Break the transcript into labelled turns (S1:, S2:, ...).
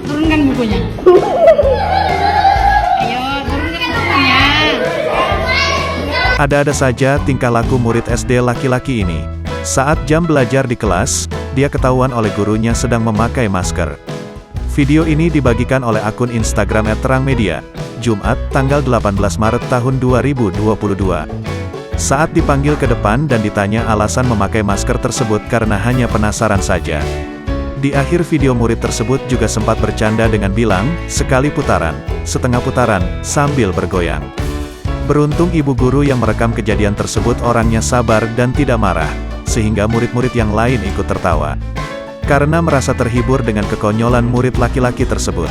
S1: Turunkan bukunya. Ayo, turunkan bukunya.
S2: Ada-ada saja tingkah laku murid SD laki-laki ini. Saat jam belajar di kelas, dia ketahuan oleh gurunya sedang memakai masker. Video ini dibagikan oleh akun Instagram @terangmedia, Jumat, tanggal 18 Maret tahun 2022. Saat dipanggil ke depan dan ditanya alasan memakai masker tersebut karena hanya penasaran saja. Di akhir video murid tersebut juga sempat bercanda dengan bilang, sekali putaran, setengah putaran, sambil bergoyang. Beruntung ibu guru yang merekam kejadian tersebut orangnya sabar dan tidak marah, sehingga murid-murid yang lain ikut tertawa. Karena merasa terhibur dengan kekonyolan murid laki-laki tersebut.